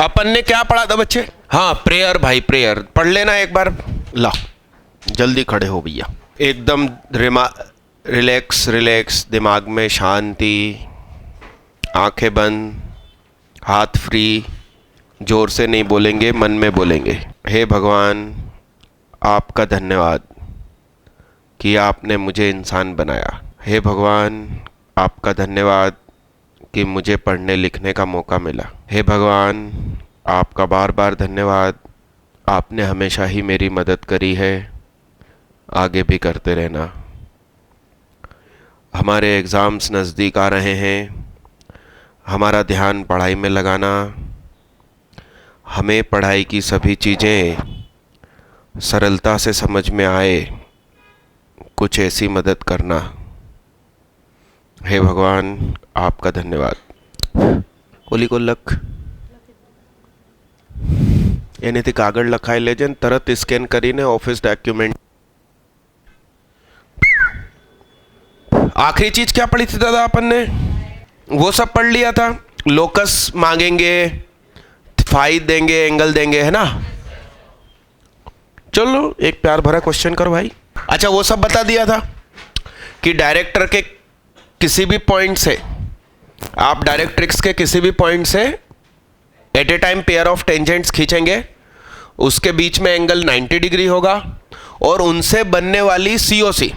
अपन ने क्या पढ़ा था बच्चे? हाँ, प्रेयर भाई, प्रेयर पढ़ लेना एक बार। ला जल्दी खड़े हो भैया, एकदम रिलैक्स रिलैक्स, दिमाग में शांति, आंखें बंद, हाथ फ्री, जोर से नहीं बोलेंगे, मन में बोलेंगे। हे भगवान, आपका धन्यवाद कि आपने मुझे इंसान बनाया। हे भगवान, आपका धन्यवाद कि मुझे पढ़ने लिखने का मौका मिला। हे भगवान, आपका बार बार धन्यवाद, आपने हमेशा ही मेरी मदद करी है, आगे भी करते रहना। हमारे एग्ज़ाम्स नज़दीक आ रहे हैं, हमारा ध्यान पढ़ाई में लगाना, हमें पढ़ाई की सभी चीज़ें सरलता से समझ में आए, कुछ ऐसी मदद करना। हे भगवान, आपका धन्यवाद। कोली को लख एनेથી કાગળ લખાઈ લેજે ને તરત સ્કેન કરીને ઓફિસ ડોક્યુમેન્ટ। आखिरी चीज क्या पढ़ी थी दादा अपन ने? वो सब पढ़ लिया था। लोकस मांगेंगे, फाई देंगे, एंगल देंगे, है ना। चलो एक प्यार भरा क्वेश्चन करो भाई। अच्छा, वो सब बता दिया था कि डायरेक्टर के किसी भी पॉइंट से, आप डायरेक्ट्रिक्स के किसी भी पॉइंट से at a time pair of tangents खींचेंगे, उसके बीच में एंगल 90 डिग्री होगा और उनसे बनने वाली COC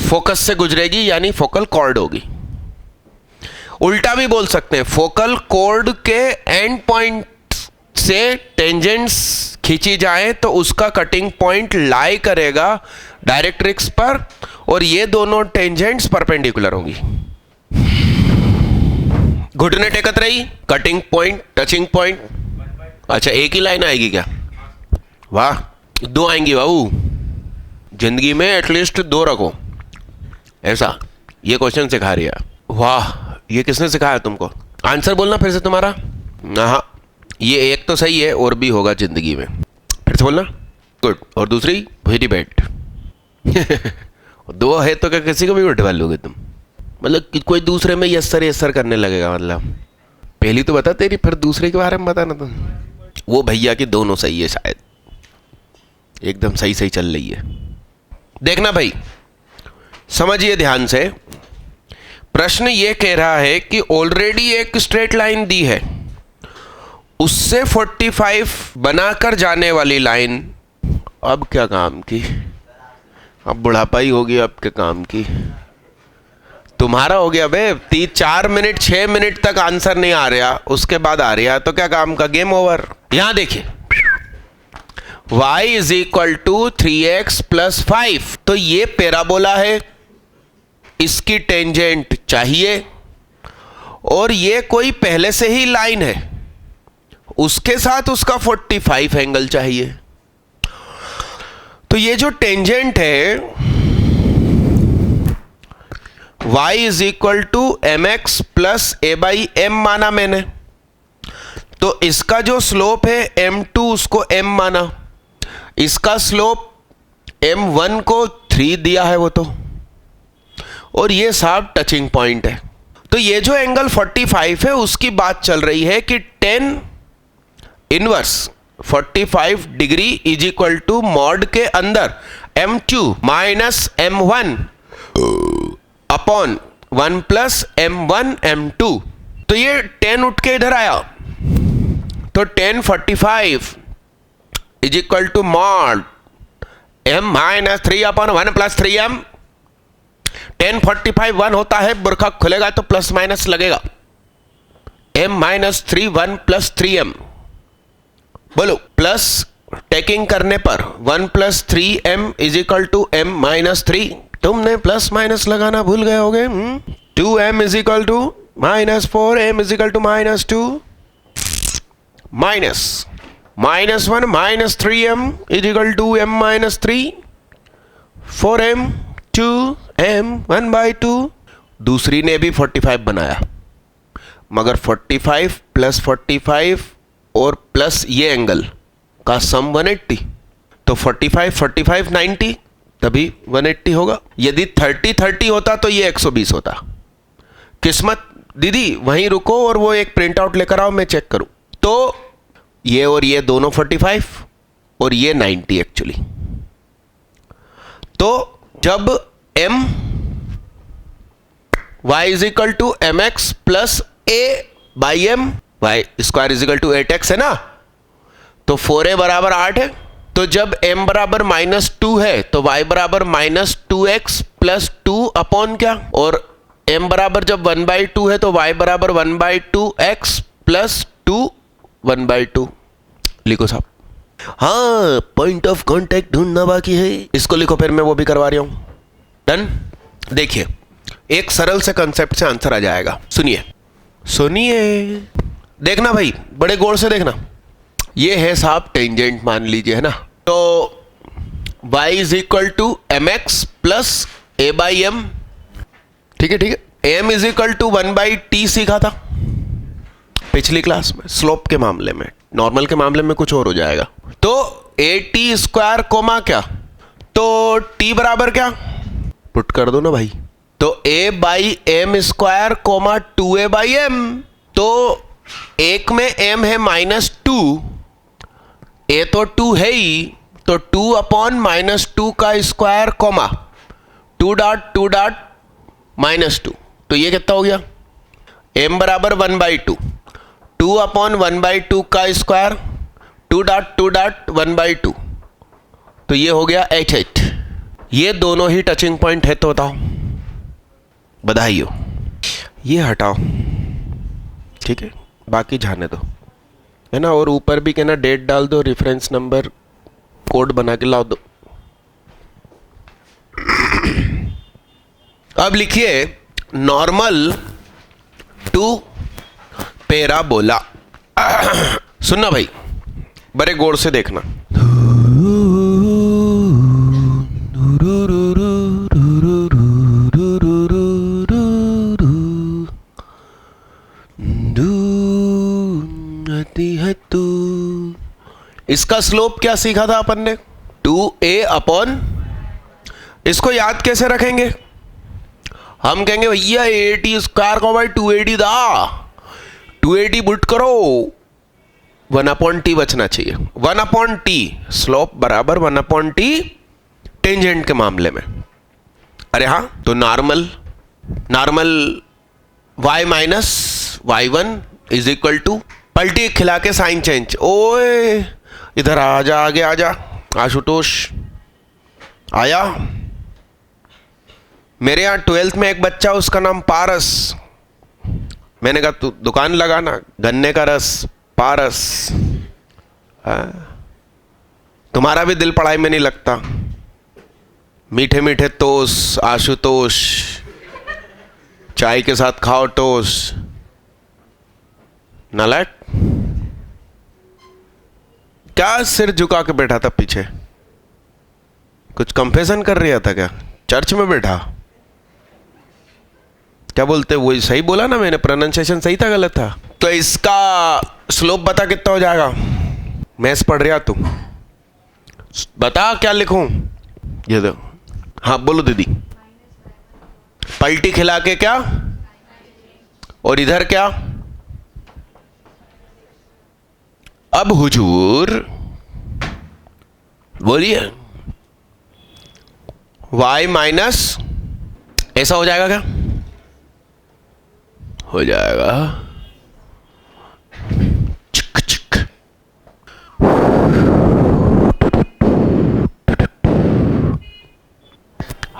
फोकस से गुजरेगी, यानी फोकल कॉर्ड होगी। उल्टा भी बोल सकते हैं, फोकल कॉर्ड के एंड पॉइंट से टेंजेंट्स खींची जाए तो उसका कटिंग पॉइंट लाई करेगा डायरेक्ट्रिक्स पर, और ये दोनों टेंजेंट्स परपेंडिकुलर होंगी। घुटने टेकत रही, कटिंग पॉइंट, टचिंग पॉइंट। अच्छा, एक ही लाइन आएगी क्या? वाह, 2 आएंगी बाबू। जिंदगी में एटलीस्ट 2 रखो, ऐसा ये क्वेश्चन सिखा रही है। वाह, ये किसने सिखाया तुमको? आंसर बोलना फिर से तुम्हारा। हाँ, ये एक तो सही है, और भी होगा जिंदगी में। फिर से बोलना। गुड। और दूसरी? Very bad. 2 है तो क्या किसी को भी उठवा लोगे तुम? मतलब कि कोई दूसरे में यस सर करने लगेगा। मतलब पहली तो बता तेरी, फिर दूसरे के बारे में बताना तुम। वो भैया की दोनों सही है, शायद एकदम सही सही चल रही है। देखना भाई, समझिए ध्यान से। प्रश्न ये कह रहा है कि ऑलरेडी एक स्ट्रेट लाइन दी है, उससे 45 बनाकर जाने वाली लाइन अब क्या काम की? अब बुढ़ापा ही होगी अब के काम की। तुम्हारा हो गया बे 4 मिनट 6 मिनट तक आंसर नहीं आ रहा, उसके बाद आ रहा, तो क्या काम का? Game over. यहां देखिए, y is equal to 3x plus 5, तो ये पैराबोला है, इसकी टेंजेंट चाहिए, और ये कोई पहले से ही लाइन है, उसके साथ उसका 45 एंगल चाहिए। तो ये जो टेंजेंट है y is equal to mx plus a by m माना मैंने, तो इसका जो स्लोप है m2 उसको m माना, इसका स्लोप m1 को 3 दिया है वो तो, और ये साहब टचिंग पॉइंट है। तो ये जो एंगल 45 है उसकी बात चल रही है कि 10 inverse 45 degree is equal to mod के अंदर m2 minus m1 upon 1 plus m1 m2। तो ये 10 उठ के इधर आया, तो 10 45 is equal to mod m minus 3 upon 1 plus 3m। 10 45 1 होता है, बुरखा खुलेगा तो प्लस माइनस लगेगा। m माइनस 3 1 प्लस 3m, बोलो प्लस टेकिंग करने पर 1 plus 3m is equal to m minus 3। तुमने प्लस माइनस लगाना भूल गए होगे। 2m is equal to minus 4m is equal to minus 2, minus minus 1 minus 3m is equal to m minus 3, 4m 2m 1 by 2। दूसरी ने भी 45 बनाया, मगर 45 प्लस 45 और प्लस ये एंगल का सम 180, तो 45 45 90, तभी 180 होगा। यदि 30 30 होता तो ये 120 होता। किस्मत दीदी वहीं रुको और वो एक प्रिंट आउट लेकर आओ, मैं चेक करूं। तो ये और ये दोनों 45 और ये 90 एक्चुअली। तो जब m y is equal to m x plus a by m, y square is equal to 8x है ना, तो 4a बराबर 8 है। तो जब m बराबर -2 है तो y बराबर -2x प्लस 2 अपॉन क्या, और m बराबर जब 1/2 है तो y बराबर 1/2x प्लस 2 1/2। लिखो साहब। हाँ, पॉइंट ऑफ कांटेक्ट ढूंढना बाकी है, इसको लिखो, फिर मैं वो भी करवा रहा हूं। डन। देखिए, एक सरल से कंसेप्ट से आंसर आ जाएगा। सुनिए सुनिए, देखना भाई, बड़े गौर से देखना। ये है साहब टेंजेंट मान लीजिए, है ना। तो y is equal to m x plus a by m, ठीक है ठीक है। m is equal to 1/t सीखा था पिछली क्लास में, स्लोप के मामले में। नॉर्मल के मामले में कुछ और हो जाएगा। तो ए टी स्क्वायर कोमा क्या, तो t बराबर क्या, पुट कर दो ना भाई। तो a by m square comma 2a by m, तो एक में m है -2, a तो 2 है ही, तो 2 अपॉन -2 का स्क्वायर कोमा 2 डॉट -2, तो ये कितना हो गया, m बराबर 1/2, 2 अपॉन 1/2 का स्क्वायर 2 डॉट 1/2, तो ये हो गया 8। ये दोनों ही टचिंग पॉइंट है, तो बताओ, बधाई हो। ये हटाओ, ठीक है, बाकी जाने दो, है ना। और ऊपर भी कहना डेट डाल दो, रेफरेंस नंबर कोड बना के लाओ दो। अब लिखिए नॉर्मल टू पैराबोला। सुनना भाई, बड़े गौर से देखना। इसका स्लोप क्या सीखा था अपन ने, 2a अपॉन, इसको याद कैसे रखेंगे, हम कहेंगे भैया ए टी स्क्वायर को भाई 280 दा, 280 बुट करो, 1/t बचना चाहिए। 1/t स्लोप बराबर 1/t टेंजेंट के मामले में। अरे हाँ, तो normal y minus y1 is equal to, पलटी खिला के साइन चेंज। ओए इधर आजा, आगे आजा आशुतोष, आया। मेरे यहाँ 12th में एक बच्चा, उसका नाम पारस। मैंने कहा तू दुकान लगाना, गन्ने का रस, पारस। तुम्हारा भी दिल पढ़ाई में नहीं लगता। मीठे मीठे तोस आशुतोष, चाय के साथ खाओ टोस। नालायक, क्या सिर झुका के बैठा था पीछे, कुछ कंफेशन कर रहा था क्या, चर्च में बैठा। क्या बोलते, वही सही बोला ना मैंने, प्रोनाउंसिएशन सही था गलत था। तो इसका स्लोप बता कितना हो जाएगा, मैथ्स पढ़ रहा तू, बता क्या लिखूं। ये दो, हाँ बोलो दीदी। पलटी खिला के क्या, और इधर क्या। अब हुजूर बोलिए, y माइनस, ऐसा हो जाएगा क्या, हो जाएगा। चिक चिक।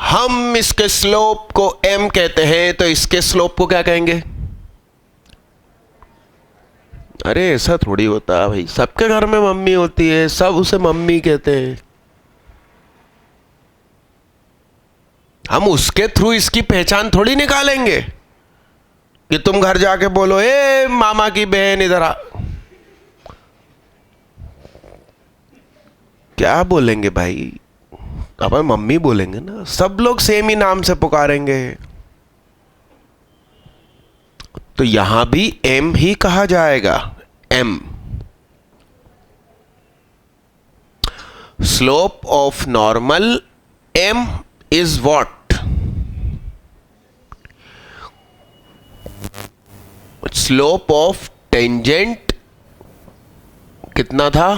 हम इसके स्लोप को m कहते हैं, तो इसके स्लोप को क्या कहेंगे। अरे ऐसा थोड़ी होता है भाई, सबके घर में मम्मी होती है, सब उसे मम्मी कहते हैं। हम उसके थ्रू इसकी पहचान थोड़ी निकालेंगे कि तुम घर जाके बोलो ए मामा की बहन इधर आ। क्या बोलेंगे भाई, अपन मम्मी बोलेंगे ना, सब लोग सेम ही नाम से पुकारेंगे। तो यहां भी m ही कहा जाएगा, m। Slope of normal m is what, slope of tangent कितना था?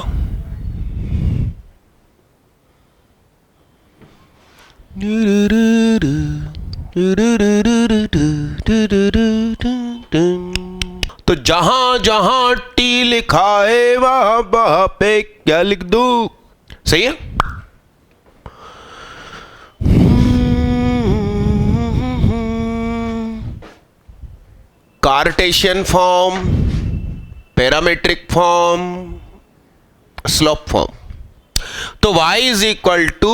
तो जहां जहां टी लिखा है वहां पे क्या लिख दूं? सही है। Cartesian form, parametric form, slope form. तो y is equal to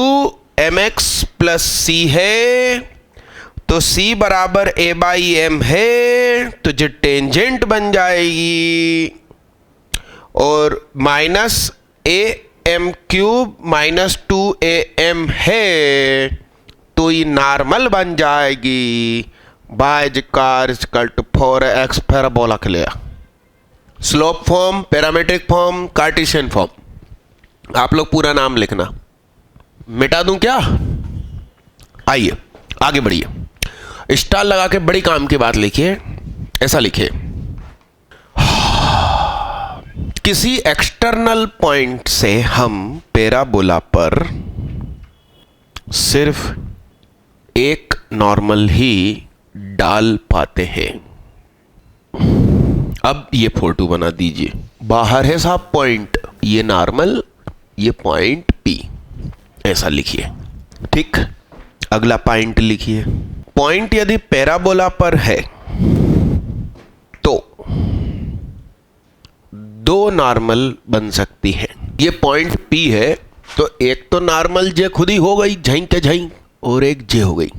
mx plus c है, तो c बराबर a बाई एम है, तो जो टेंजेंट बन जाएगी, और minus a m cube minus 2am है, तो ये नॉर्मल बन जाएगी बाय कार इक्वल टू 4x पैराबोला के लिए। Slope form, parametric form, cartesian form. आप लोग पूरा नाम लिखना, मिटा दूं क्या? आइए आगे बढ़िए। स्टार लगा के बड़ी काम की बात लिखिए, ऐसा लिखिए, किसी एक्सटर्नल पॉइंट से हम पैराबोला पर सिर्फ एक नॉर्मल ही डाल पाते हैं। अब ये फोटो बना दीजिए, बाहर है साहब पॉइंट, ये नॉर्मल, ये पॉइंट P, ऐसा लिखिए। ठीक, अगला पॉइंट लिखिए। पॉइंट यदि पैराबोला पर है तो दो नॉर्मल बन सकती है। ये पॉइंट P है, तो एक तो नॉर्मल जे खुद ही हो गई झई के झई, और एक जे हो गई।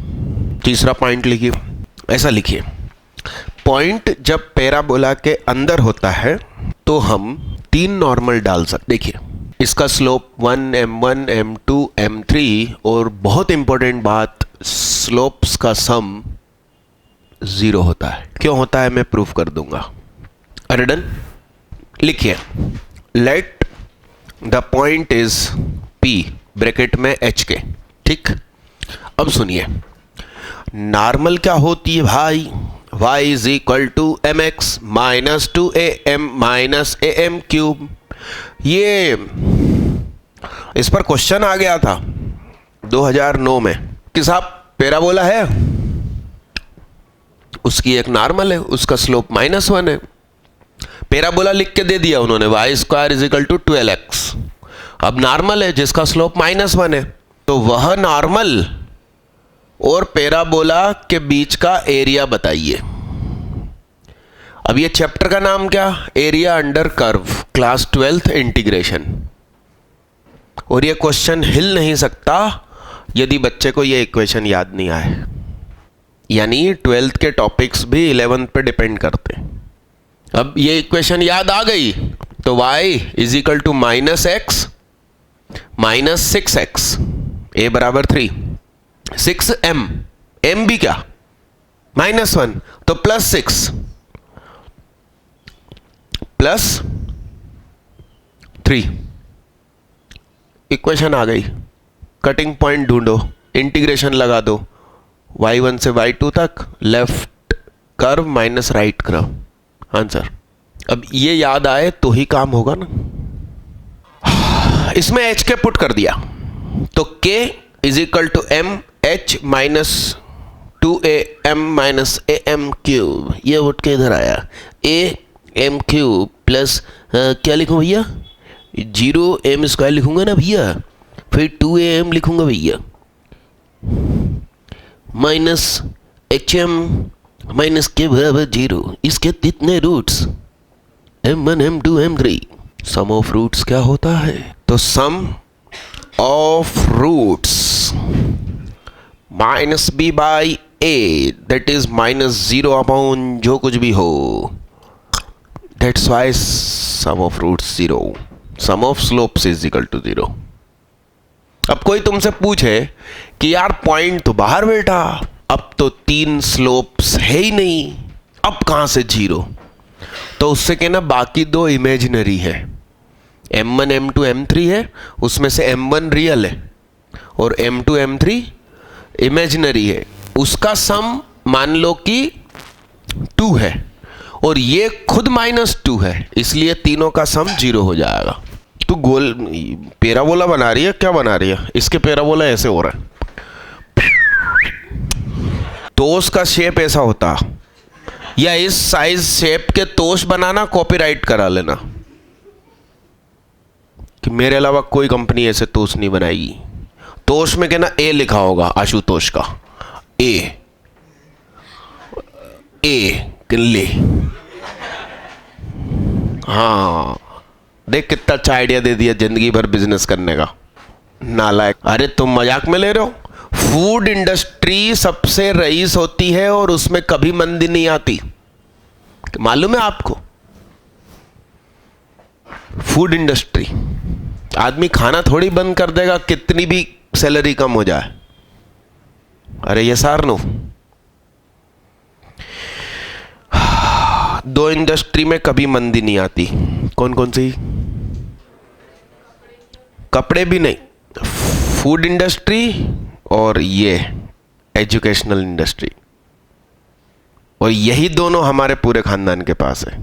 तीसरा पॉइंट लिखिए, ऐसा लिखिए, पॉइंट जब पैराबोला के अंदर होता है तो हम तीन नॉर्मल डाल सकते। देखिए इसका स्लोप 1 m1 m2 m3, और बहुत इंपॉर्टेंट बात, स्लोप्स का सम 0 होता है। क्यों होता है मैं प्रूफ कर दूंगा। अरे डन, लिखिए, let the point is P bracket में h के। ठीक, अब सुनिए, नॉर्मल क्या होती है भाई? y is equal to mx minus 2am minus am cube. ये इस पर क्वेश्चन आ गया था 2009 में कि साहब पैराबोला है, उसकी एक नॉर्मल है, उसका स्लोप -1 है। पैराबोला लिख के दे दिया उन्होंने, y square is equal to 12x। अब नॉर्मल है जिसका स्लोप -1 है, तो वह नॉर्मल और पैराबोला के बीच का एरिया बताइए। अब ये चैप्टर का नाम क्या? Area under curve, class 12th integration. और ये क्वेश्चन हिल नहीं सकता यदि बच्चे को ये इक्वेशन याद नहीं आए, यानी 12th के टॉपिक्स भी 11th पे डिपेंड करते हैं। अब ये इक्वेशन याद आ गई तो y is equal to -x minus 6x, a बराबर 3, 6m, m भी क्या -1, तो +6 प्लस 3, इक्वेशन आ गई। कटिंग पॉइंट ढूंढो, इंटीग्रेशन लगा दो, y1 से y2 तक, left curve minus right curve, answer. अब ये याद आए तो ही काम होगा ना। इसमें h के पुट कर दिया, तो k is equal to m h minus 2am minus am cube. ये उठ के इधर आया, am क्यूब प्लस क्या लिखूं भैया, 0m स्क्वायर लिखूंगा ना भैया, फिर 2am लिखूंगा भैया, माइनस hm माइनस के बराबर 0। इसके कितने roots? m1 m2 m3। Some of roots क्या होता है? तो sum of roots -b by a, that is -0 upon जो कुछ भी हो, that's why sum of roots 0, sum of slopes is equal to 0। अब कोई तुमसे पूछे कि यार पॉइंट तो बाहर बैठा, अब तो 3 स्लोप्स है ही नहीं, अब कहां से 0? तो उससे कहना बाकी 2 इमेजिनरी है, m1 m2 m3 है, उसमें से m1 रियल है और m2 m3 इमेजिनरी है। उसका सम मान लो कि 2 है, और ये खुद -2 है, इसलिए तीनों का सम 0 हो जाएगा। तू गोल पैराबोला बना रही है, क्या बना रही है? इसके पैराबोला ऐसे हो रहा है। तोश का शेप ऐसा होता, या इस साइज शेप के तोश बनाना, कॉपीराइट करा लेना कि मेरे अलावा कोई कंपनी ऐसे तोश नहीं बनाएगी। तोश में कहना ए लिखा होगा, आशुतोष का ए किल्ली। हाँ देख कितना अच्छा आइडिया दे दिया जिंदगी भर बिजनेस करने का, नालायक। अरे तुम मजाक में ले रहे हो? फूड इंडस्ट्री सबसे रईस होती है और उसमें कभी मंदी नहीं आती, मालूम है आपको? फूड इंडस्ट्री, आदमी खाना थोड़ी बंद कर देगा कितनी भी सैलरी कम हो जाए। अरे ये सार नो, 2 इंडस्ट्री में कभी मंदी नहीं आती। कौन कौन सी? कपड़े भी नहीं, फूड इंडस्ट्री और ये एजुकेशनल इंडस्ट्री, और यही दोनों हमारे पूरे खानदान के पास है।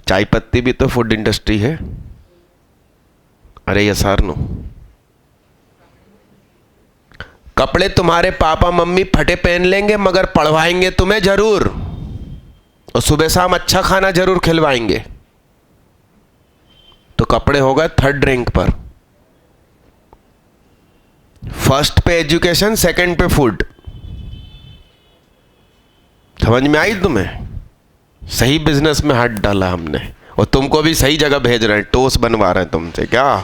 चाय पत्ती भी तो फूड इंडस्ट्री है। अरे ये सार नो, कपड़े तुम्हारे पापा मम्मी फटे पहन लेंगे मगर पढ़वाएंगे तुम्हें जरूर, और सुबह शाम अच्छा खाना जरूर खिलवाएंगे। तो कपड़े होगा 3rd रैंक पर, फर्स्ट पे एजुकेशन, सेकंड पे फूड। समझ में आई तुम्हें? सही बिजनेस में हाथ डाला हमने, और तुमको भी सही जगह भेज रहे हैं, टोस बनवा रहे हैं तुमसे। क्या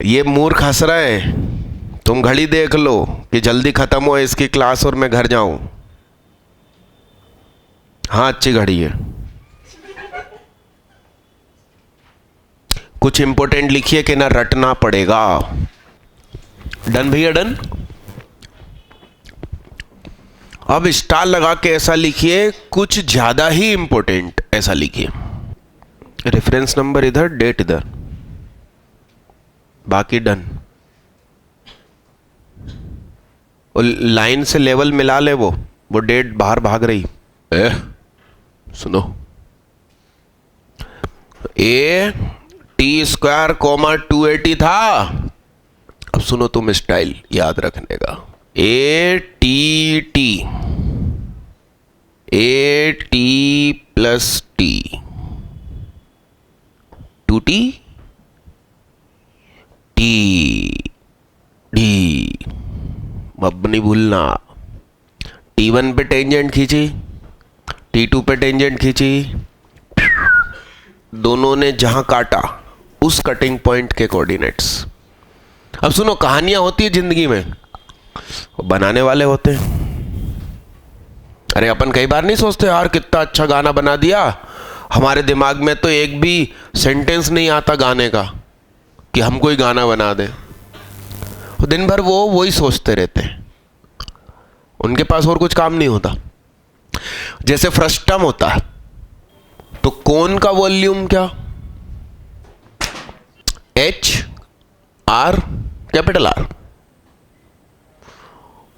ये मूर्ख हंस रहे हैं? तुम घड़ी देख लो कि जल्दी खत्म हो इसकी क्लास और मैं घर जाऊं। हाँ अच्छी घड़ी है। कुछ इंपॉर्टेंट लिखिए कि ना रटना पड़ेगा। डन भैया डन। अब स्टार लगा के ऐसा लिखिए, कुछ ज्यादा ही इंपॉर्टेंट ऐसा लिखिए। रेफरेंस नंबर इधर, डेट इधर, बाकी डन। और लाइन से लेवल मिला ले, वो डेट बाहर भाग रही। सुनो, AT² 280 था। अब सुनो तुम स्टाइल याद रखने का, AT plus T 2T T D, अब नहीं भूलना। T1 पे टेंजेंट खींची, T2 पे टेंजेंट खींची, दोनों ने जहां काटा उस कटिंग पॉइंट के कोऑर्डिनेट्स। अब सुनो, कहानियां होती है जिंदगी में, बनाने वाले होते हैं। अरे अपन कई बार नहीं सोचते यार कितना अच्छा गाना बना दिया, हमारे दिमाग में तो एक भी सेंटेंस नहीं आता गाने का कि हम कोई गाना बना दें। दिन भर वो वही सोचते रहते हैं, उनके पास और कुछ काम नहीं होता। जैसे फ्रस्टम होता है, तो कोन का वॉल्यूम क्या? HR, capital R।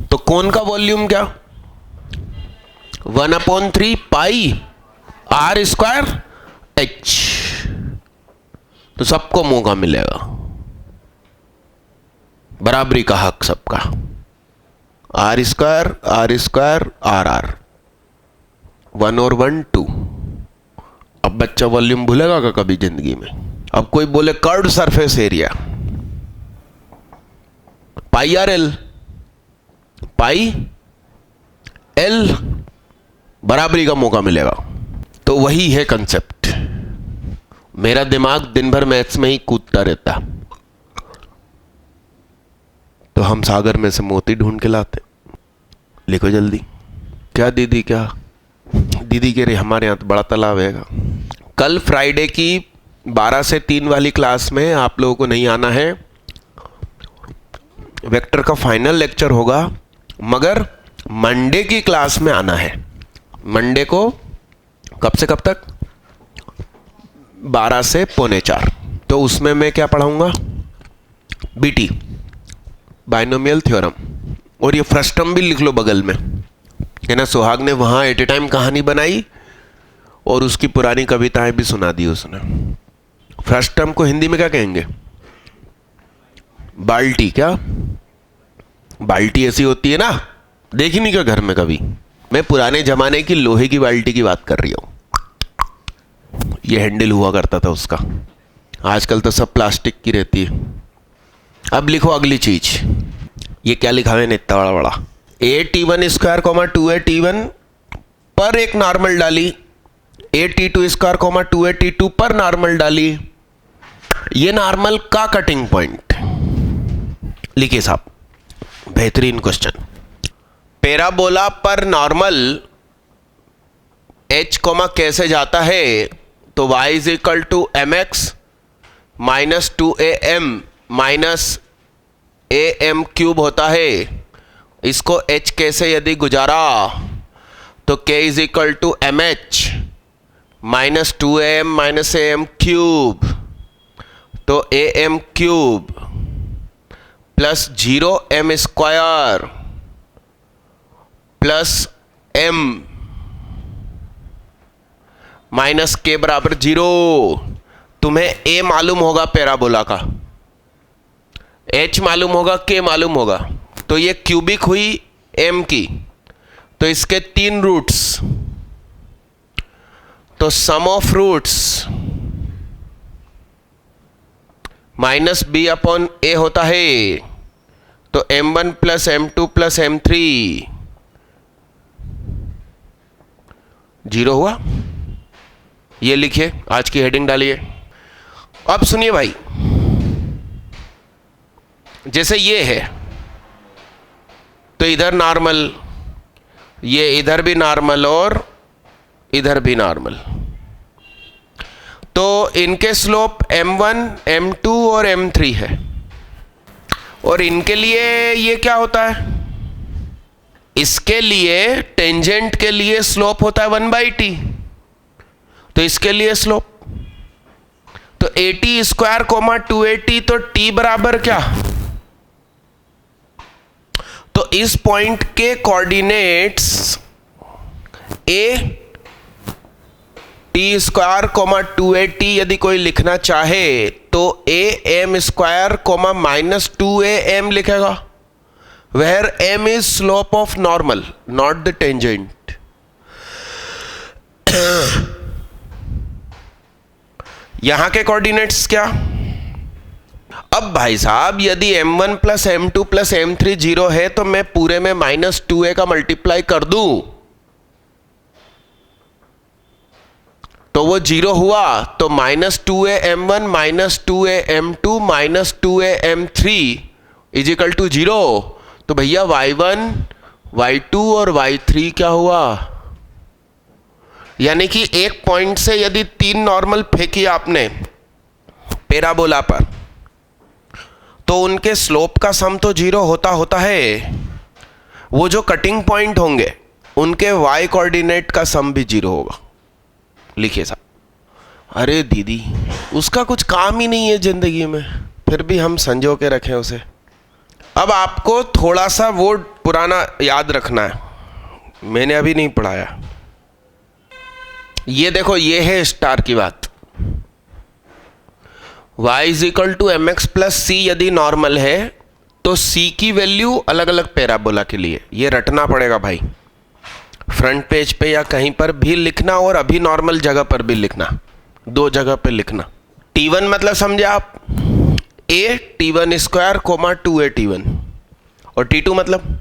तो कोन का वॉल्यूम क्या? 1/3 पाई R² H। तो सबको मौका मिलेगा, बराबरी का हक सबका। R² RR, 1 और 1 2। अब बच्चा वॉल्यूम भूलेगा का कभी जिंदगी में? अब कोई बोले कर्व्ड सरफेस एरिया, पाई RL, पाई L, बराबरी का मौका मिलेगा। तो वही है कंसेप्ट। मेरा दिमाग दिन भर मैथ्स में ही कूदता रहता, तो हम सागर में से मोती ढूंढ के लाते। लिखो जल्दी। क्या दीदी? क्या दीदी कह रही हमारे यहाँ तो बड़ा तालाब है। कल फ्राइडे की 12 से 3 वाली क्लास में आप लोगों को नहीं आना है। वेक्टर का फाइनल लेक्चर होगा, मगर मंडे की क्लास में आना है। मंडे को कब से कब तक? 12 से 3:45। तो उसमें मैं क्या पढ़ाऊंगा? BT, बाइनोमियल थ्योरम, और ये फ्रस्टम भी लिख लो बगल में। है ना। सुहाग ने वहां एट ए टाइम कहानी बनाई और उसकी पुरानी कविताएं भी सुना दी उसने। फर्स्ट टर्म को हिंदी में क्या कहेंगे? बाल्टी। क्या बाल्टी ऐसी होती है ना, देखी नहीं क्या घर में कभी? मैं पुराने जमाने की लोहे की बाल्टी की बात कर रही हूं। ये हैंडल हुआ करता था उसका, आजकल तो सब प्लास्टिक की रहती है। अब लिखो अगली चीज, ये क्या लिखा है इतना बड़ा बड़ा? AT1 स्क्वायर कॉमा 2AT1 पर एक नॉर्मल डाली, AT2 स्क्वायर कॉमा 2AT2 पर नॉर्मल डाली। ये नॉर्मल का कटिंग पॉइंट लिखिए साहब, बेहतरीन क्वेश्चन। पैराबोला पर नॉर्मल h कॉमा कैसे जाता है? तो y is equal to mx minus 2am minus am cube होता है। इसको h कैसे यदि गुजारा तो k is equal to mh minus 2am minus am cube, तो am cube plus 0m square plus m minus के बराबर 0। तुम्हें a मालूम होगा पैराबोला का, h मालूम होगा, k मालूम होगा, तो ये क्यूबिक हुई m की, तो इसके 3 रूट्स, तो sum of roots minus b upon a होता है, तो m1 plus m2 plus m3 0 हुआ। ये लिखिए, आज की हेडिंग डालिए। अब सुनिए भाई, जैसे ये है तो इधर नॉर्मल, ये इधर भी नॉर्मल और इधर भी नॉर्मल, तो इनके स्लोप m1 m2 और m3 है। और इनके लिए ये क्या होता है? इसके लिए टेंजेंट के लिए स्लोप होता है 1/t, तो इसके लिए स्लोप तो AT स्क्वायर कोमा 2AT, तो t बराबर क्या? तो इस पॉइंट के coordinates a t square comma 2AT यदि कोई लिखना चाहे तो am square comma minus 2am लिखेगा, where m is slope of normal not the tangent। यहां के कोऑर्डिनेट्स क्या? अब भाई साहब यदि m1 plus m2 plus m3 0 है तो मैं पूरे में माइनस 2a का मल्टीप्लाई कर दूं तो वो 0 हुआ, तो minus 2a m1 minus 2a m2 minus 2a m3 is equal to 0। तो भैया y1 y2 और y3 क्या हुआ? यानी कि एक पॉइंट से यदि 3 नॉर्मल फेंकी आपने पैराबोला पर तो उनके स्लोप का सम तो 0 होता है। वो जो कटिंग पॉइंट होंगे उनके y कोऑर्डिनेट का सम भी 0 होगा। लिखिए साहब। अरे दीदी, उसका कुछ काम ही नहीं है जिंदगी में, फिर भी हम संजो के रखें उसे। अब आपको थोड़ा सा वो पुराना याद रखना है, मैंने अभी नहीं पढ़ाया। ये देखो, ये है स्टार की बात। y is equal to m x plus c यदि नॉर्मल है तो c की वैल्यू अलग अलग पैराबोला के लिए, ये रटना पड़ेगा भाई। फ्रंट पेज पे या कहीं पर भी लिखना और अभी नॉर्मल जगह पर भी लिखना, 2 जगह पे लिखना। t1 मतलब समझे आप? a t1 square comma 2a t1, और t2 मतलब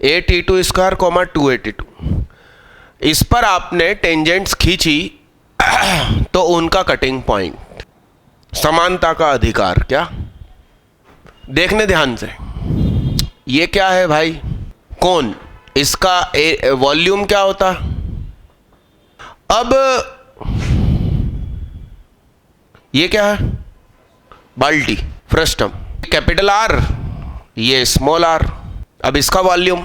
a t2 square comma 2a t2। इस पर आपने टेंजेंट्स खींची तो उनका कटिंग पॉइंट, समानता का अधिकार। क्या देखने ध्यान से, ये क्या है भाई? कोण। इसका वॉल्यूम क्या होता? अब ये क्या है? बाल्टी। फर्स्ट टर्म कैपिटल R, ये स्मॉल r। अब इसका वॉल्यूम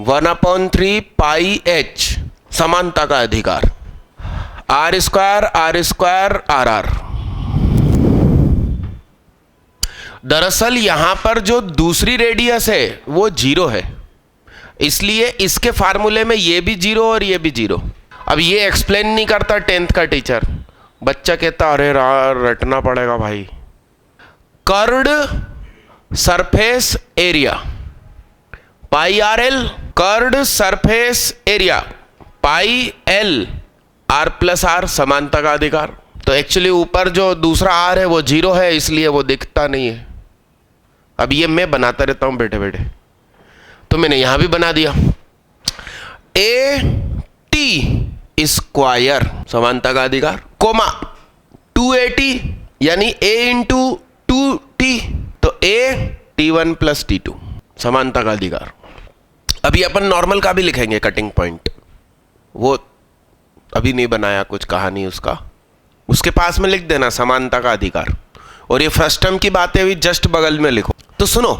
1/3 पाई h, समानता का अधिकार। r square r r. दरअसल यहां पर जो दूसरी रेडियस है वो 0 है, इसलिए इसके फार्मूले में ये भी जीरो और ये भी जीरो। अब ये एक्सप्लेन नहीं करता 10th का टीचर, बच्चा कहता अरे रटना पड़ेगा भाई। Curved surface area pi r l, curved surface area pi l, r plus r समानता का अधिकार। तो एक्चुअली ऊपर जो दूसरा आर है वो जीरो है, इसलिए वो दिखता नहीं है। अब ये मैं बनाता रहता हूं बैठे बैठे, तो मैंने यहां भी बना दिया। ए टी स्क्वायर समानता का अधिकार, कोमा 280 यानी ए इंटू 2t, तो ए t1 प्लस t2 समानता का अधिकार। अभी अपन नॉर्मल का भी लिखेंगे कटिंग पॉइंट, वो अभी नहीं बनाया, कुछ कहानी उसका, उसके पास में लिख देना समानता का अधिकार। और ये फर्स्ट टर्म की बातें भी जस्ट बगल में लिखो। तो सुनो,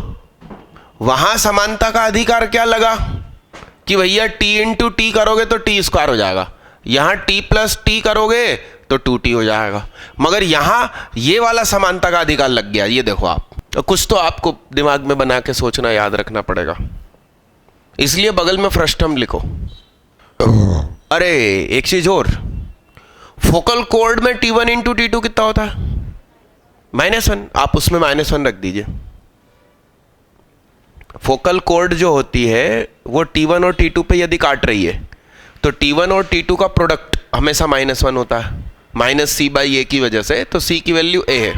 वहां समानता का अधिकार क्या लगा कि भैया t इंटू टी करोगे तो टी स्क्वायर हो जाएगा, यहां t प्लस टी करोगे तो 2t हो जाएगा। मगर यहां ये वाला समानता का अधिकार लग गया, ये देखो आप। तो कुछ तो आपको दिमाग में बना के सोचना, याद रखना पड़ेगा, इसलिए बगल में फर्स्ट टर्म लिखो। अरे एक चीज और, फोकल कोड में t1 इंटू t2 कितना होता है? -1। आप उसमें -1 रख दीजिए। फोकल कोड जो होती है वो t1 और t2 पे यदि काट रही है तो t1 और t2 का प्रोडक्ट हमेशा -1 होता है, -c/a की वजह से। तो c की वैल्यू a है।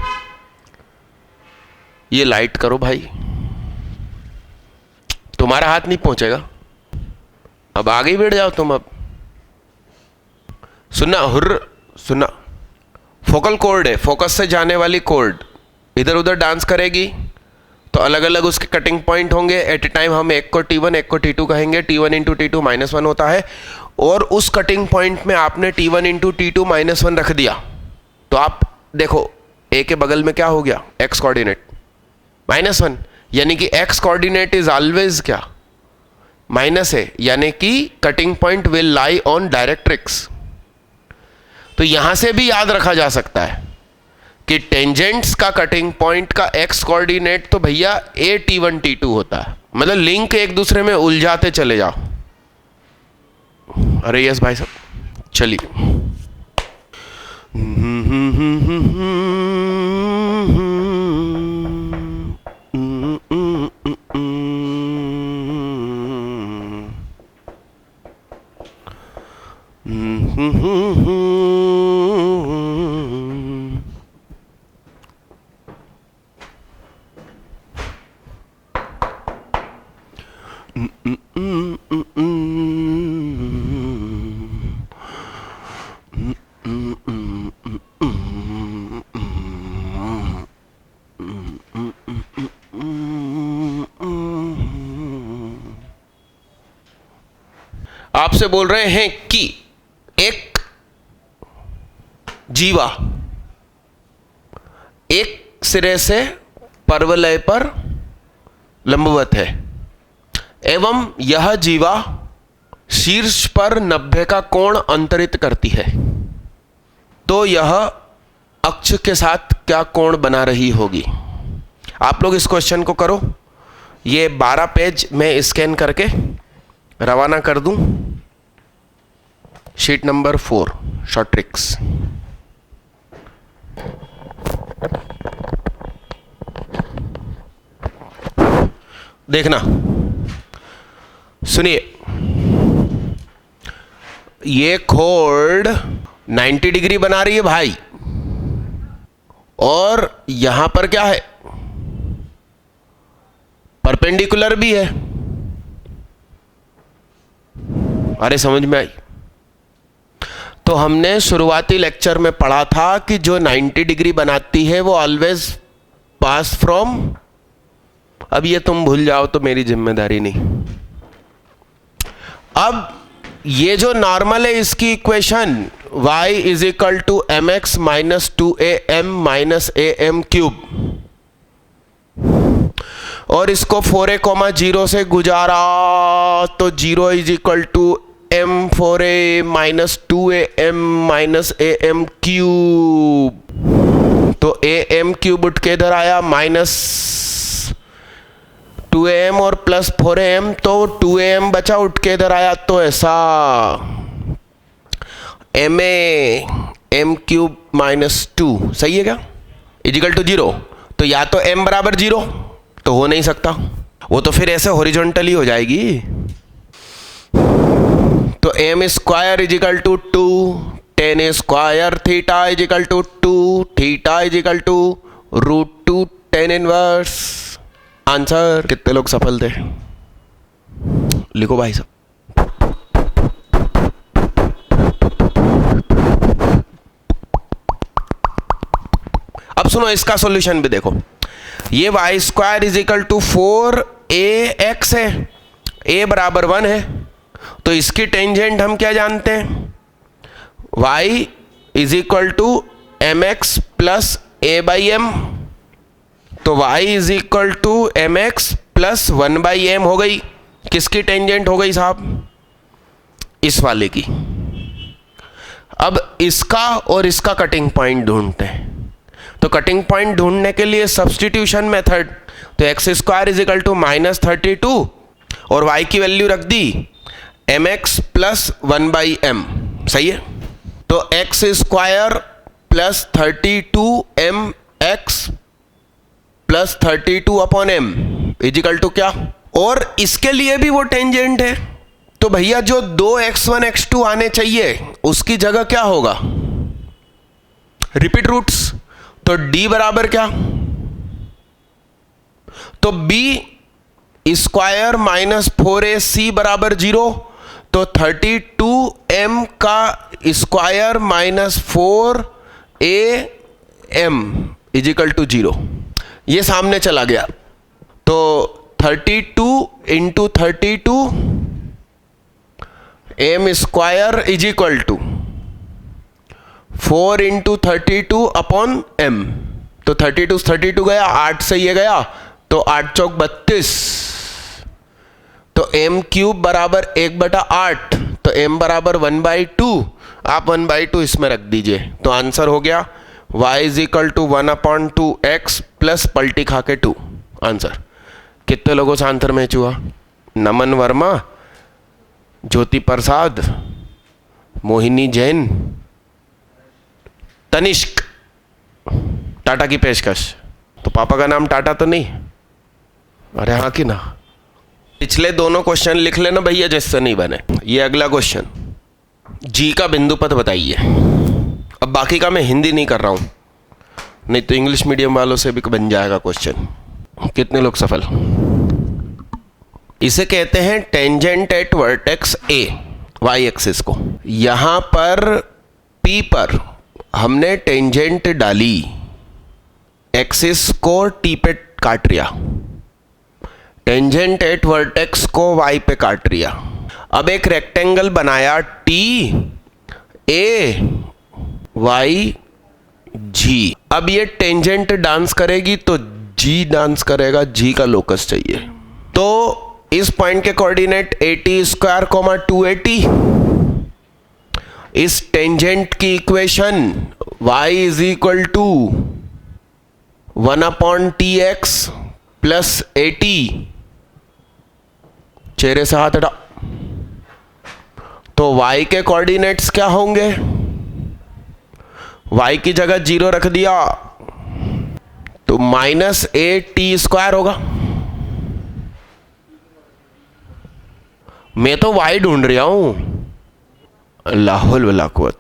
ये लाइट करो भाई, तुम्हारा हाथ नहीं पहुंचेगा। अब आगे ही बैठ जाओ तुम। अब सुनना, हुर्र सुनना, फोकल कोड है, फोकस से जाने वाली कोड इधर उधर डांस करेगी तो अलग अलग उसके कटिंग पॉइंट होंगे। एट ए टाइम हम एक को t1 एक को t2 कहेंगे। t1 इंटू टी टू -1 होता है, और उस कटिंग पॉइंट में आपने t1 इंटू टी टू -1 रख दिया तो आप देखो a के बगल में क्या हो गया, x कोऑर्डिनेट -1, यानी कि x कोऑर्डिनेट इज ऑलवेज क्या, माइनस है, यानी कि cutting point will lie on directrix. तो यहां से भी याद रखा जा सकता है कि टेंजेंट्स का कटिंग पॉइंट का x कोऑर्डिनेट तो भैया a t1 t2 होता है। मतलब लिंक एक दूसरे में उलझाते चले जाओ। अरे यस भाई साहब, चलिए। आपसे बोल रहे हैं कि एक जीवा एक सिरे से परवलय पर लंबवत है एवं यह जीवा शीर्ष पर 90 का कोण अंतरित करती है, तो यह अक्ष के साथ क्या कोण बना रही होगी? आप लोग इस क्वेश्चन को करो। ये 12 पेज मैं स्कैन करके रवाना कर दूं। Sheet number 4 short tricks. देखना, सुनिए, ये खोड 90 डिग्री बना रही है भाई, और यहां पर क्या है, परपेंडिकुलर भी है। अरे समझ में आई? तो हमने शुरुआती लेक्चर में पढ़ा था कि जो 90 डिग्री बनाती है वो ऑलवेज पास फ्रॉम, अब ये तुम भूल जाओ तो मेरी जिम्मेदारी नहीं। अब ये जो नॉर्मल है इसकी equation y is equal to mx minus 2am minus am cube, और इसको 4a, 0 से गुजारा तो 0 is equal to m4a minus 2am minus am cube. तो am क्यूब उठ के इधर आया, माइनस 2am और प्लस 4am, तो 2am बचा उठ के इधर आया, तो ऐसा m³ -2 सही है क्या, इजिकल टू 0। तो या तो m बराबर 0 तो हो नहीं सकता, वो तो फिर ऐसे हॉरिजॉन्टली हो जाएगी। तो m square is equal to 2, tan square theta is equal to 2, theta is equal to √2 tan inverse. Answer. कितने लोग सफल थे, लिखो भाई सब। अब सुनो इसका सॉल्यूशन भी देखो। ये Y square is equal to 4ax है, a बराबर 1 है, तो इसकी टेंजेंट हम क्या जानते हैं, y is equal to mx plus a/m। तो y is equal to mx plus 1/m हो गई। किसकी टेंजेंट हो गई साहब, इस वाले की। अब इसका और इसका कटिंग पॉइंट ढूंढते हैं। तो कटिंग पॉइंट ढूंढने के लिए सब्स्टिट्यूशन मेथड, तो एक्स स्क्वायर इजिकल टू -32 और y की वैल्यू रख दी mx प्लस 1/m, सही है। तो x square plus 32mx plus 32/m is equal to क्या, और इसके लिए भी वो टेंजेंट है। तो भैया जो 2x1 x2 आने चाहिए उसकी जगह क्या होगा, रिपीट रूट्स। तो d बराबर क्या, तो b स्क्वायर -4ac बराबर 0। तो 32m का स्क्वायर -4am इजिकल टू 0, ये सामने चला गया। तो 32 into 32 m square is equal to 4 into 32/m। तो 32 गया, 8 से ये गया, तो 8 चौक 32। तो m³ बराबर 1/8, तो m बराबर 1/2। आप 1/2 इसमें रख दीजिए, तो आंसर हो गया y is equal to 1/2x plus पलटी खा के 2। आंसर। कितने लोगों से आंसर मैच हुआ, नमन वर्मा, ज्योति प्रसाद, मोहिनी जैन, तनिष्क। टाटा की पेशकश, तो पापा का नाम टाटा तो नहीं, अरे हाँ कि ना। पिछले दोनों क्वेश्चन लिख लेना भैया जिससे नहीं बने। ये अगला क्वेश्चन, जी का बिंदु पथ बताइए। अब बाकी का मैं हिंदी नहीं कर रहा हूं, नहीं तो इंग्लिश मीडियम वालों से भी बन जाएगा क्वेश्चन। कितने लोग सफल। इसे कहते हैं tangent at vertex A, Y axis को। यहां पर P पर हमने टेंजेंट डाली, एक्सिस को T पे काट रिया, टेंजेंट एट वर्टेक्स को Y पे काट रिया। अब एक रेक्टेंगल बनाया T A Y G। अब ये टेंजेंट डांस करेगी तो G डांस करेगा, G का लोकस चाहिए। तो इस पॉइंट के कोऑर्डिनेट 80² 280। इस टेंजेंट की equation y is equal to 1/tx plus 80। चेहरे से हाथ हटा। तो y के कोऑर्डिनेट्स क्या होंगे, y की जगह 0 रख दिया तो -8t² होगा। मैं तो y ढूंढ रहा हूं, लाहौल वला कुव्वत।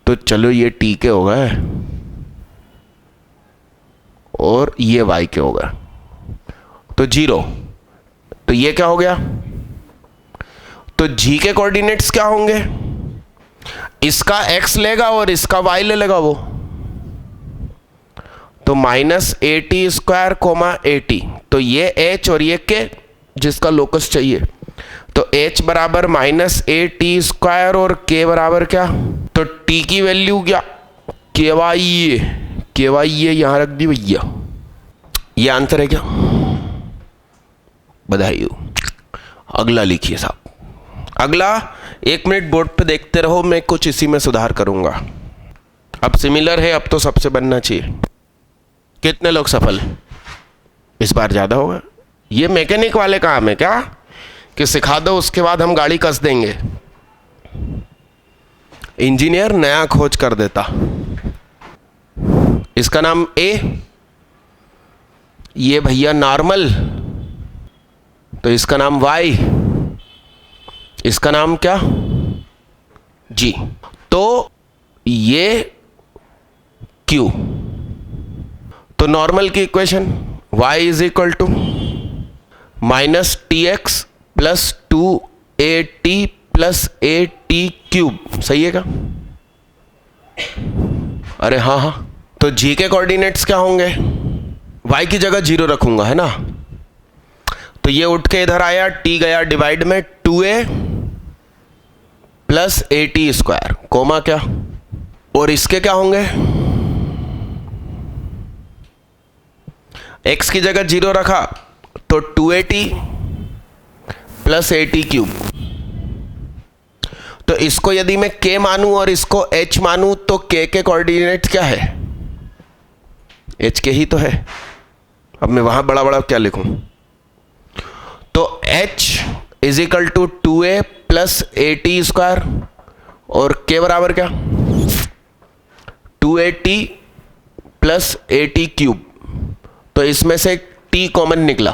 तो चलो ये t के हो गए और ये y के हो गए, तो 0। तो ये क्या हो गया, तो g के कोऑर्डिनेट्स क्या होंगे, इसका x लेगा और इसका y ले लेगा वो, तो -80² 80। तो ये h और ये k जिसका लोकस चाहिए, तो h बराबर -8t² और k बराबर क्या, तो t की वैल्यू क्या, के वाई ये यहां रख दी भैया। ये आंसर है क्या, बधाई हो। अगला लिखिए साहब। अगला 1 मिनट बोर्ड पे देखते रहो, मैं कुछ इसी में सुधार करूंगा। अब सिमिलर है, अब तो सबसे बनना चाहिए। कितने लोग सफल, इस बार ज़्यादा होगा। ये मैकेनिक वाले काम है क्या कि सिखा दो उसके बाद हम गाड़ी कस देंगे। इंजीनियर नया खोज कर देता। इसका नाम ए, ये भैया नॉर्मल, तो इसका नाम वाई, इसका नाम क्या जी। तो ये क्यू। तो नॉर्मल की equation y is equal to minus T X plus 2at plus at cube, सही है क्या? अरे हाँ हाँ, तो g के कोऑर्डिनेट्स क्या होंगे? y की जगह 0 रखूंगा, है ना, तो ये उठ के इधर आया, t गया डिवाइड में 2a plus at square, coma क्या, और इसके क्या होंगे? x की जगह 0 रखा तो 2at प्लस at क्यूब। तो इसको यदि मैं k मानूं और इसको h मानूं तो k के कोऑर्डिनेट क्या है? h के ही तो है। अब मैं वहां बड़ा बड़ा क्या लिखूं? तो h is equal to 2a plus at square और k बराबर क्या? 2at plus at cube. तो इसमें से t कॉमन निकला,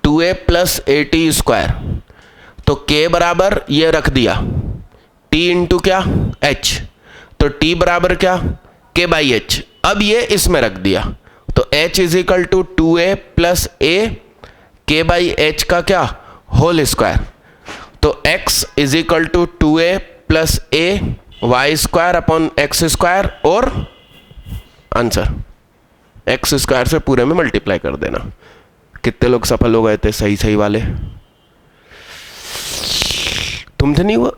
2a प्लस at स्क्वायर, तो k बराबर ये रख दिया t इंटू क्या h, तो t बराबर क्या k बाई h। अब ये इसमें रख दिया तो h is equal to 2a plus a k by h का क्या होल स्क्वायर। तो x is equal to 2a plus a Y square upon X square, और आंसर एक्स स्क्वायर से पूरे में मल्टीप्लाई कर देना। कितने लोग सफल हो गए थे सही सही वाले? तुमसे नहीं हुआ?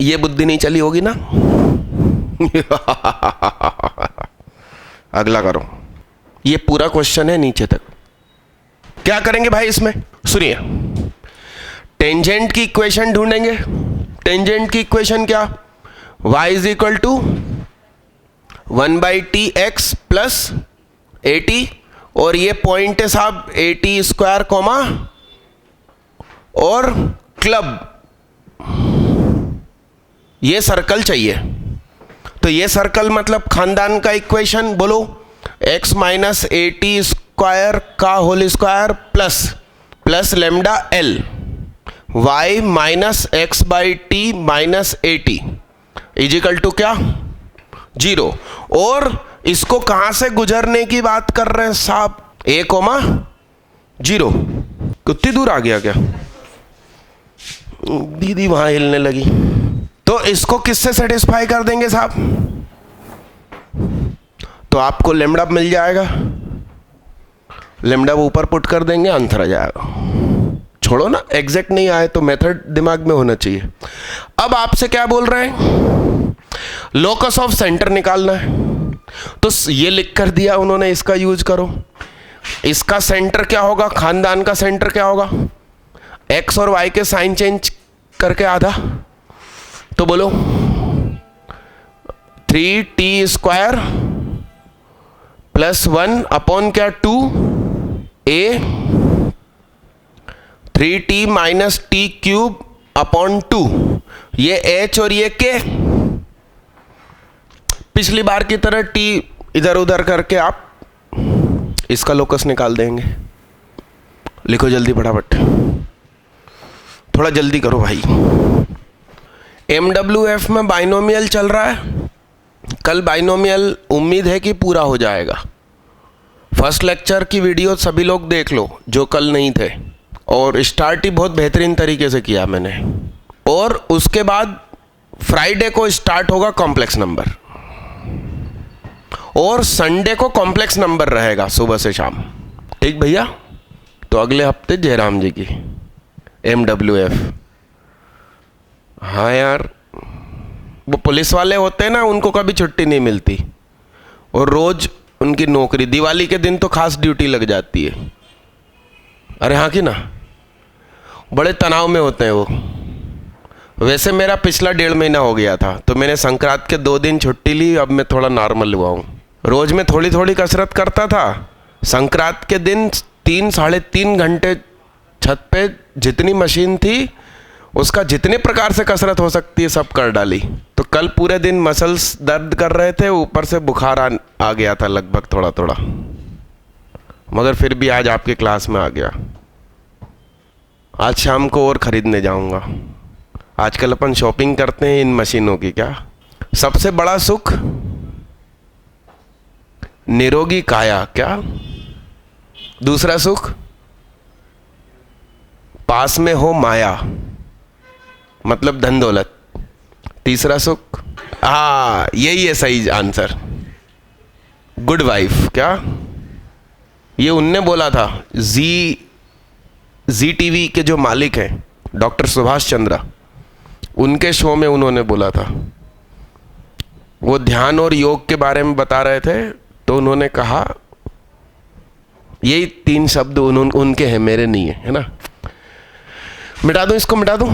ये बुद्धि नहीं चली होगी ना? अगला करो। ये पूरा क्वेश्चन है नीचे तक। क्या करेंगे भाई इसमें? सुनिए, टेंजेंट की इक्वेशन ढूंढेंगे। टेंजेंट की इक्वेशन क्या? y is equal to 1 by T X plus A T, और ये पॉइंट है साहब ए टी स्क्वायर कॉमा और क्लब, ये सर्कल चाहिए। तो ये सर्कल मतलब खानदान का इक्वेशन बोलो, x minus a T square का whole square plus lambda l y minus x by t minus a t is equal to क्या 0। और इसको कहां से गुजरने की बात कर रहे हैं साहब? a comma 0। कितनी दूर आ गया क्या? दीदी वहां हिलने लगी। तो इसको किससे सेटिस्फाई कर देंगे साहब? तो आपको लेमडा मिल जाएगा, लेमडा ऊपर पुट कर देंगे, आंसर आ जाएगा। छोड़ो ना, एग्जैक्ट नहीं आए तो मेथड दिमाग में होना चाहिए। अब आपसे क्या बोल रहे हैं? लोकस ऑफ सेंटर निकालना है। तो ये लिख कर दिया उन्होंने, इसका यूज करो। इसका सेंटर क्या होगा? खानदान का सेंटर क्या होगा? एक्स और वाई के साइन चेंज करके आधा, तो बोलो 3t स्क्वायर प्लस 1 अपॉन क्या 2a 3t minus T cube upon 2, ये h और ये k। पिछली बार की तरह t इधर उधर करके आप इसका लोकस निकाल देंगे। लिखो जल्दी फटाफट, थोड़ा जल्दी करो भाई। MWF में बाइनोमियल चल रहा है। कल बाइनोमियल उम्मीद है कि पूरा हो जाएगा। फर्स्ट लेक्चर की वीडियो सभी लोग देख लो जो कल नहीं थे, और स्टार्ट ही बहुत बेहतरीन तरीके से किया मैंने। और उसके बाद फ्राइडे को स्टार्ट होगा कॉम्प्लेक्स नंबर, और संडे को कॉम्प्लेक्स नंबर रहेगा सुबह से शाम। ठीक भैया? तो अगले हफ्ते जयराम जी की MWF। हाँ यार, वो पुलिस वाले होते हैं ना, उनको कभी छुट्टी नहीं मिलती, और रोज उनकी नौकरी, दिवाली के दिन तो खास ड्यूटी लग जाती है। अरे हाँ कि ना, बड़े तनाव में होते हैं वो। वैसे मेरा पिछला 1.5 महीना हो गया था, तो मैंने संक्रांत के 2 दिन छुट्टी ली। अब मैं थोड़ा नॉर्मल हुआ हूँ। रोज में थोड़ी थोड़ी कसरत करता था, संक्रांत के दिन 3-3.5 घंटे छत पे जितनी मशीन थी उसका जितने प्रकार से कसरत हो सकती है सब कर डाली। तो कल पूरे दिन मसल्स दर्द कर रहे थे, ऊपर से बुखार आ गया था लगभग थोड़ा थोड़ा, मगर फिर भी आज आपके क्लास में आ गया। आज शाम को और ख़रीदने जाऊंगा। आजकल अपन शॉपिंग करते हैं इन मशीनों की। क्या सबसे बड़ा सुख? निरोगी काया। क्या दूसरा सुख? पास में हो माया, मतलब धन दौलत। तीसरा सुख, हाँ यही है सही आंसर, गुड वाइफ। क्या ये उनने बोला था, जी टीवी के जो मालिक हैं डॉक्टर सुभाष चंद्रा, उनके शो में उन्होंने बोला था। वो ध्यान और योग के बारे में बता रहे थे तो उन्होंने कहा, यही 3 शब्द उनके हैं, मेरे नहीं है, है ना। मिटा दूं इसको, मिटा दूं।